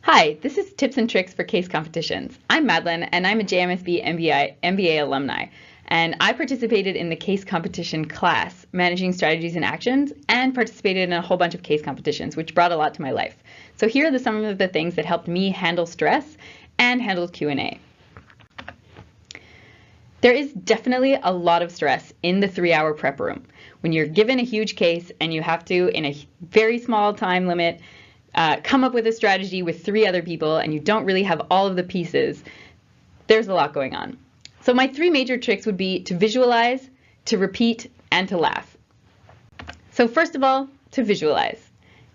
Hi, this is Tips and Tricks for Case Competitions. I'm Madeline, and I'm a JMSB MBA alumni, and I participated in the case competition class, Managing Strategies and Actions, and participated in a whole bunch of case competitions, which brought a lot to my life. So here are some of the things that helped me handle stress and handle Q&A. There is definitely a lot of stress in the 3-hour prep room. When you're given a huge case and you have to, in a very small time limit, come up with a strategy with 3 other people and you don't really have all of the pieces, there's a lot going on. So my 3 major tricks would be to visualize, to repeat, and to laugh. So first of all, to visualize.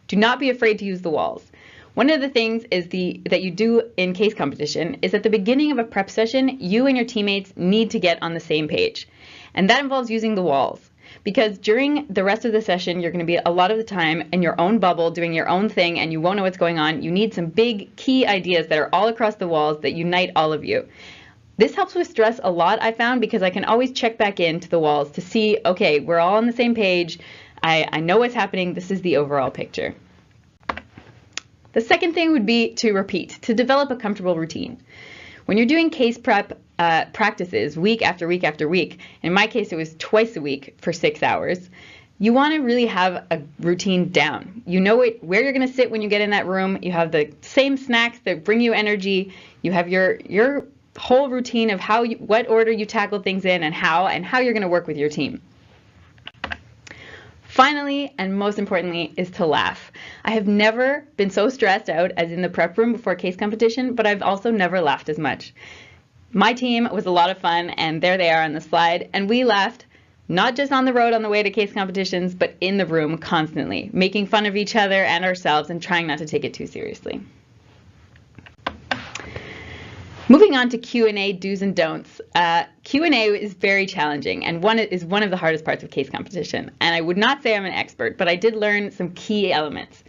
Do not be afraid to use the walls. One of the things that you do in case competition is at the beginning of a prep session, you and your teammates need to get on the same page. And that involves using the walls. Because during the rest of the session, you're going to be a lot of the time in your own bubble doing your own thing and you won't know what's going on. You need some big key ideas that are all across the walls that unite all of you. This helps with stress a lot, I found, because I can always check back into the walls to see, okay, we're all on the same page. I know what's happening. This is the overall picture. The second thing would be to repeat, to develop a comfortable routine. When you're doing case prep practices week after week after week, in my case it was twice a week for 6 hours, you want to really have a routine down. You know where you're going to sit when you get in that room. You have the same snacks that bring you energy. You have your whole routine of what order you tackle things in and how you're going to work with your team. Finally, and most importantly, is to laugh. I have never been so stressed out as in the prep room before case competition, but I've also never laughed as much. My team was a lot of fun, and there they are on the slide, and we laughed not just on the road on the way to case competitions, but in the room constantly, making fun of each other and ourselves and trying not to take it too seriously. Moving on to Q&A do's and don'ts. Q&A is very challenging and is one of the hardest parts of case competition. And I would not say I'm an expert, but I did learn some key elements.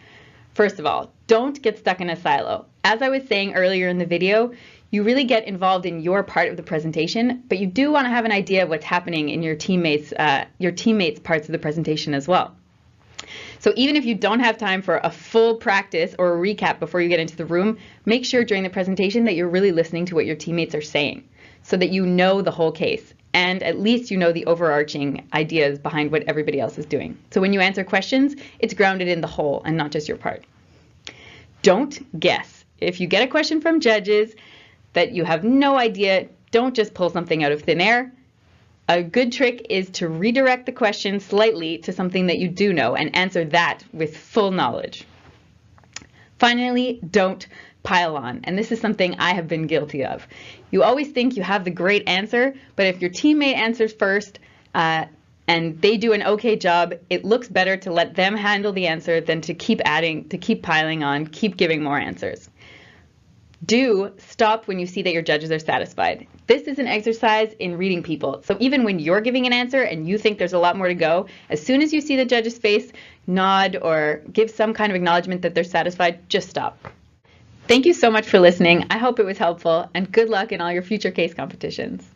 First of all, don't get stuck in a silo. As I was saying earlier in the video, you really get involved in your part of the presentation, but you do want to have an idea of what's happening in your teammates' parts of the presentation as well. So even if you don't have time for a full practice or a recap before you get into the room, make sure during the presentation that you're really listening to what your teammates are saying so that you know the whole case and at least you know the overarching ideas behind what everybody else is doing. So when you answer questions, it's grounded in the whole and not just your part. Don't guess. If you get a question from judges that you have no idea, don't just pull something out of thin air. A good trick is to redirect the question slightly to something that you do know and answer that with full knowledge. Finally, don't pile on. And this is something I have been guilty of. You always think you have the great answer, but if your teammate answers first and they do an okay job, it looks better to let them handle the answer than to keep piling on, keep giving more answers. Do stop when you see that your judges are satisfied. This is an exercise in reading people. So even when you're giving an answer and you think there's a lot more to go, as soon as you see the judge's face, nod or give some kind of acknowledgement that they're satisfied, just stop. Thank you so much for listening. I hope it was helpful and good luck in all your future case competitions.